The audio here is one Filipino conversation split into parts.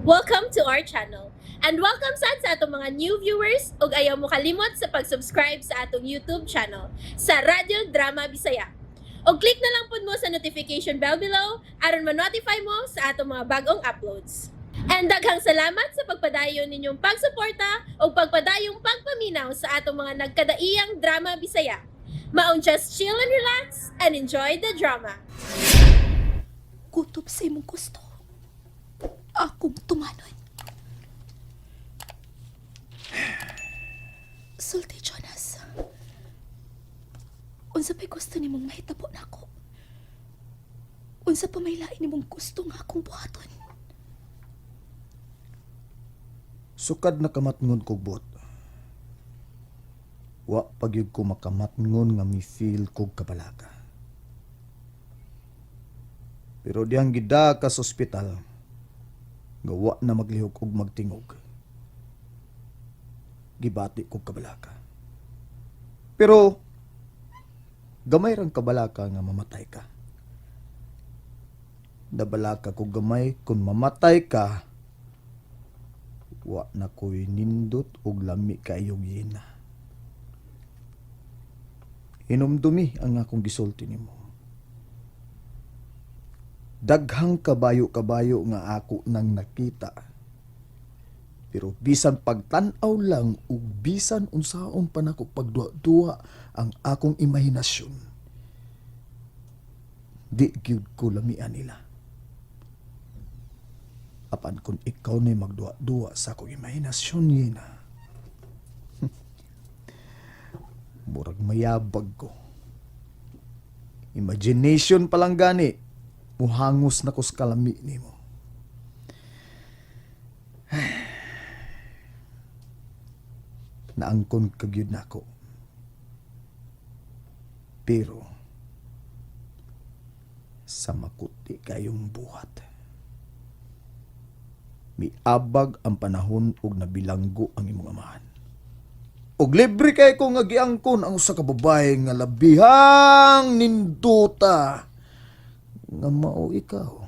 Welcome to our channel. And welcome sa atong mga new viewers ug ayaw mo kalimot sa pag-subscribe sa atong YouTube channel sa Radio Drama Bisaya. O click na lang pud mo sa notification bell below aron ma-notify mo sa atong mga bagong uploads. And daghang salamat sa pagpadayon ninyong pagsuporta o pagpadayong pagpaminaw sa atong mga nagkadaiyang Drama Bisaya. Maong just chill and relax and enjoy the drama. Kutob sa imong gusto. Akong tumanon. Sulti, Jonas. Unsa pa'y gusto nimong mahitabo na ako? Unsa pa may lain nimong gusto nga akong buhaton? Sukad na kamatngon kog bot. Wa pagyud ko makamatngon nga mi-feel kog kabalaka. Pero diyang gida ka sa ospital, gawa na maglihok og magtingog. Gibati kog kabalaka. Pero gamay rang kabalaka nga mamatay ka. Dabalaka kog gamay kung mamatay ka, wa na ko'y nindot og lami kaayong yina. Hinumdumi ang akong gisulti nimo. Daghang kabayo-kabayo nga ako nang nakita. Pero bisan pagtan-aw lang ug bisan unsaon pa nako pagduwa-duwa ang akong imahinasyon, di gyud ko lamian nila. Apan kung ikaw na'y magduwa-duwa sa akong imahinasyon yina, murag mayabag ko. Imagination pa lang gani, muhangos na ko sa kalami nimo. Naangkon kagyud nako. Pero sa makuti kayong buhat, miabag ang panahon ug nabilanggo ang imong amahan. Og libre kay ko nga giangkon ang usa ka babae nga labihang ninduta nga mao ikaw.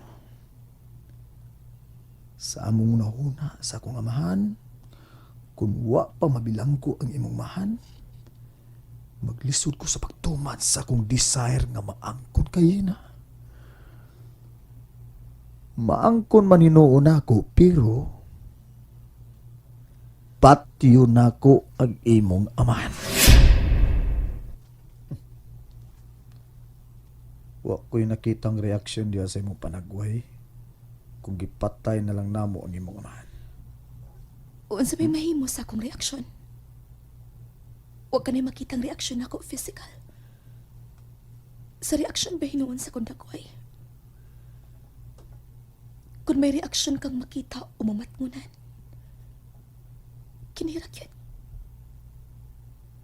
Sa among nahuna sa akong amahan, kung wa pa mabilanggo ang imong mahan, maglisod ko sa pagtuman sa akong desire nga maangkon kay na. Maangkon man hinuon ako, pero patyo nako ang imong amahan. Wa ko'y nakitang reaksyon diya sa imong panagway kung gipatay na lang namo ang imong amahan. Unsa may mahimo sa akong reaksyon? Wa ka na makitang reaksyon ako physical. Sa reaksyon ba hinuon sa kong dagway? Kung may reaksyon kang makita o mamatngunan, kinira yun.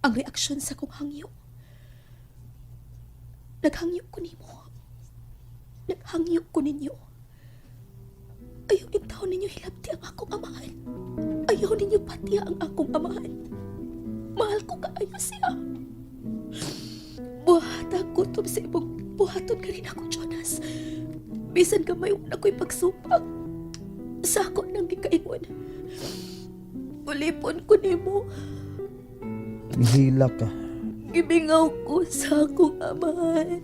Ang reaksyon sa kong hangyo. Naghangyo ko nimo. Naghangyo ko ninyo. Ayaw din taon ninyo hilabti ang akong amahan. Ayaw ninyo pati ang akong amahan. Mahal ko kaayo siya. Buhata ko to sa ibong buhaton ka rin ako, Jonas. Bisan gamay wala ko'y pagsupang. Sa ako nang gikaingon. Ulipon ko nimo. Mihila ka. Gibingaw ko sa akong amahan.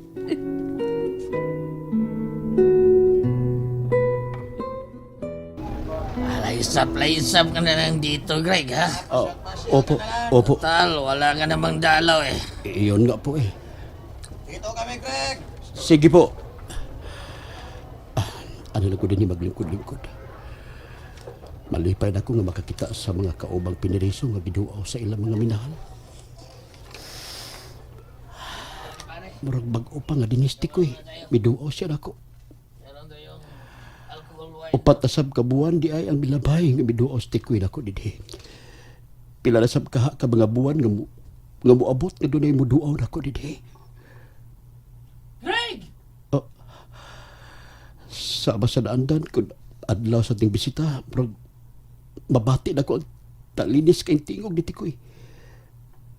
Laisap ka na lang dito, Greg, ha? Oh, opo. Tal, wala ka namang dalaw, eh. Iyon nga po eh. Dito kami, Greg! Sige po. Ano lang ko din yung maglingkod-lingkod. Malipay na ako nga makakita sa mga kaubang piniriso nga giduaw sa ilang mga minahan. Murag bag-o pa nga dinistik ko eh. Miduaw siya na ako. Upat na sab kabuan di ay ang milabay nga miduaw sa tikoy na ako didi. Pila na sab kaha ka mga buwan nga muabot nga dunay muduaw na ako didi. Greg! Sa masanandan kung adlaw sa ting bisita, pero mabati na ko ang talinis kayong tingog ni Tikoy.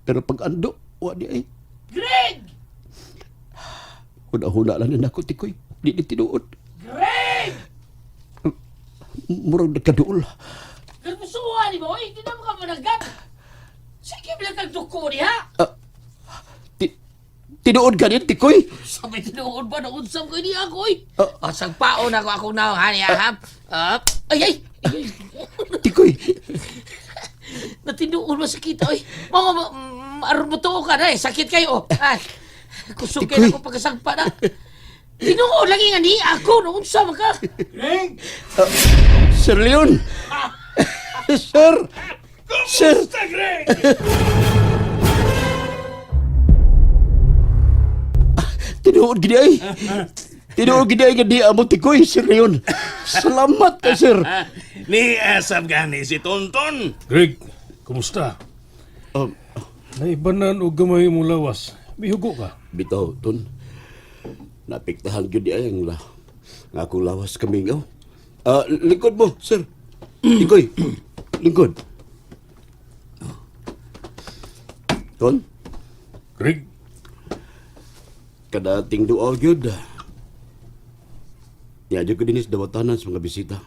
Pero pag ando, wadi ay, Greg! huna-huna lang na ako, Tikoy. Di tinuod. Greg! murag nagkaduol. Kalpusuhan ni boy, di na mo ka managat. Sige, bilang kagduko niya. Tinuod ka niya, Tikoy. Sabay tinuod ba na unsam ko niya ako eh. Ah. Sagpaon ako akong nawahan niya ha. Ay. Tikoy. Natinuod masakit ay. Mga aron mo to ka na eh. Sakit kayo. Ay. Kusog Tikoy. kayo ako pagkasagpa na. Tinuod lagi nga ni ako na unsam ka. Sir Leon. Sir. Sir. Tinuod gini ay. Tinuod gini ay nga di amo Tikoy, Sir Leon. Salamat ka, sir. Ni asap gani si Tonton. Greg, kumusta? Um, Naibanan o gamay mo lawas. Bihugo ka. Bitaw, Ton. Napiktahan yun di ay ang nga akong lawas kamingaw. Lingkod mo, sir. Tikoy, lingkod. Ton, Greg, kadating duaw yun. Yadyo ko dinis dawatanan sa mga bisita.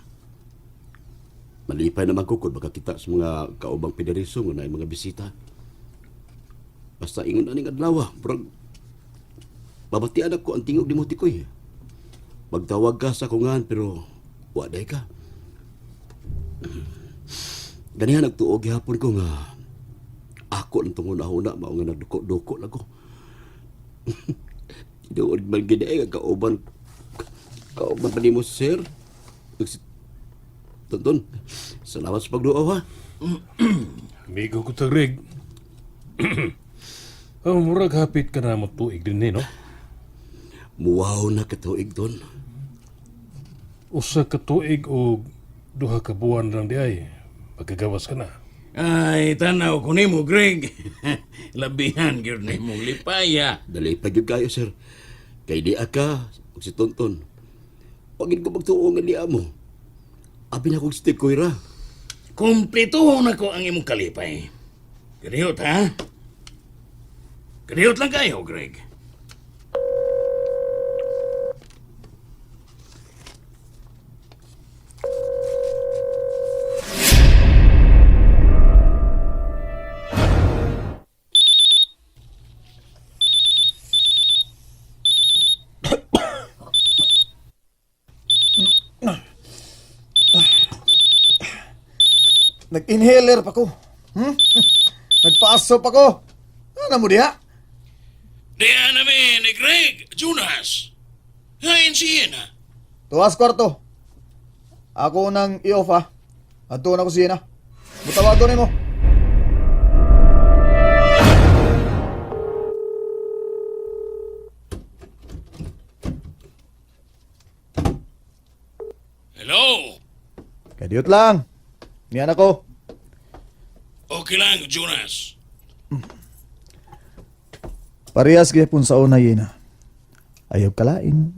Malipay naman ko kung makakita sa mga kaubang pidariso nga na mga bisita. Basta ingon aning adlaw, brag babatian ako ang tingog ni mo Tikoy. Magtawag ka sa kungan pero waday ka. Ganihan nagtuog gihapon ko nga ako ang tunguna-una mao nga nagduko-duko lang ko. Doon man gid ay kauban pa nimo sir. Tonton, salamat sa pagduaw ha. amigo ko ta Greg. Murag hapit ka na mo tuig din no? Muwaw na katuig Ton. Usa ka tuig o duha ka buwan lang di ay. Pagkagawas ka na. Ay, tanaw ko nimo, Greg. Labihan gyud nimo lipaya. Dali pa gyud kayo sir. Kay di aka ug si Tonton. Pagin ko magtuo nga di amo. Abi na kong si Tikoy ra. Kumpletuhon ako ang imong kalipay. Ganiyot, ha? Ganiyot lang kayo, Greg. Nag-inhaler pa ko. Nagpa-asop pa ko. Ano mo diha? Diyan namin ni Greg, Jonas. Hain siya na. Tuwas kwarto. Ako nang i-off ha. Ato na ko siya na. Mutawag ko nimo. Hello? Kadiyot lang. Niyan ako. Okay lang, Jonas. Parehas gyapon sa una yena. Ayaw kalain.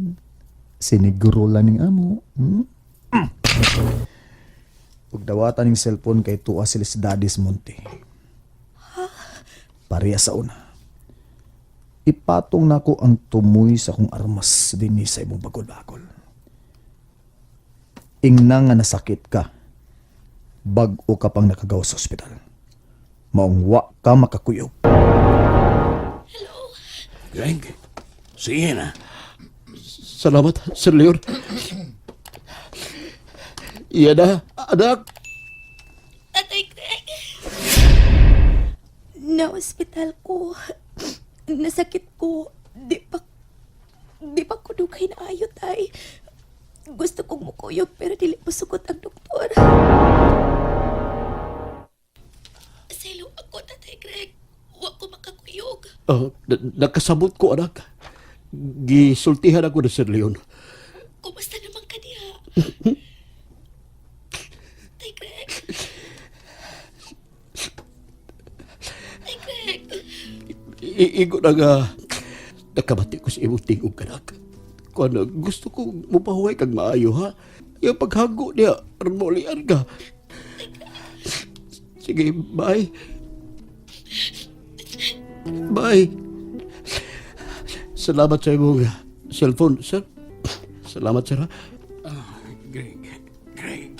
Siniguro lang ning amo. Ug dawatan ning cellphone kay tuwa sila sa Daddy's Monte. Parehas sa una. Ipatong nako ang tumoy sa kong armas dinhi sa imong bagol-bagol. Ingna nga nasakit ka. Bag-o ka pang nakagaw sa ospital. Maong wa ka makakuyog. Greg, siya na. Salamat, Sir Leon. Iya na, anak. Tatay Greg. Na-hospital ko. Nasakit ko. Di pa ko dugay na ayo, tay. Gusto kong mukuyog pero dili pa sugot ang doktor. Selo ako, Tatay Greg. Wa ko makakuyog. Nakasabot ko, anak. Gisultihan ako na Sir Leon. Kumusta naman ka diha? Tay Greg. Tay Greg. Igo na nga. Nakabati ko sa imong tingog, anak. Kung gusto ko mupahuway kag maayo, ha? Yung paghago niya, armolian ka. Sige, bye. Bye. Salamat sa imong cellphone, sir. Salamat, sir. Ha? Greg.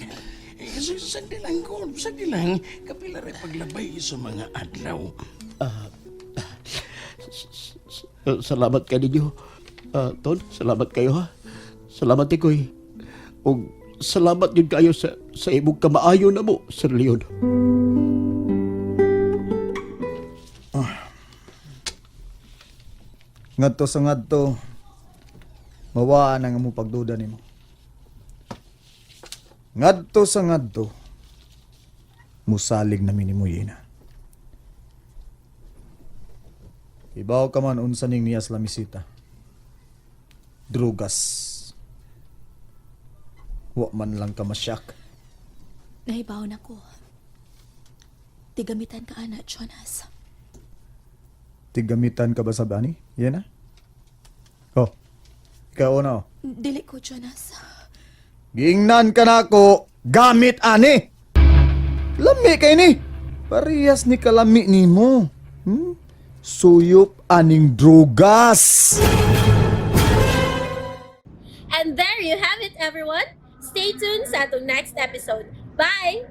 Sandi lang ko, sandi lang. Kapila rin paglabay sa mga adlaw. Salamat kayo ninyo. Ton, salamat kayo ha. Salamat ikoy. O salamat yun kayo sa imong kamaayo na mo, Sir Leon. Ngadto sa ngadto, mawaan ang among pagduda nimo. Ngadto sa ngadto, musalig na minimo yina. Ibaw ka man unsa ning niyas lamisita. Drugas. Wa man lang ka masyak. Nahibaw na ko. Tigamitan ka, ana, Jonas. Tigamitan ka ba sa bani? Yan na? Oh, ikaw na oh. Dili ko, Jonas. Giingnan ka na ako, gamit ani! Lami kay ni! Parehas ni kalami ni mo. Suyop aning drugas! And there you have it, everyone. Stay tuned sa atong next episode. Bye!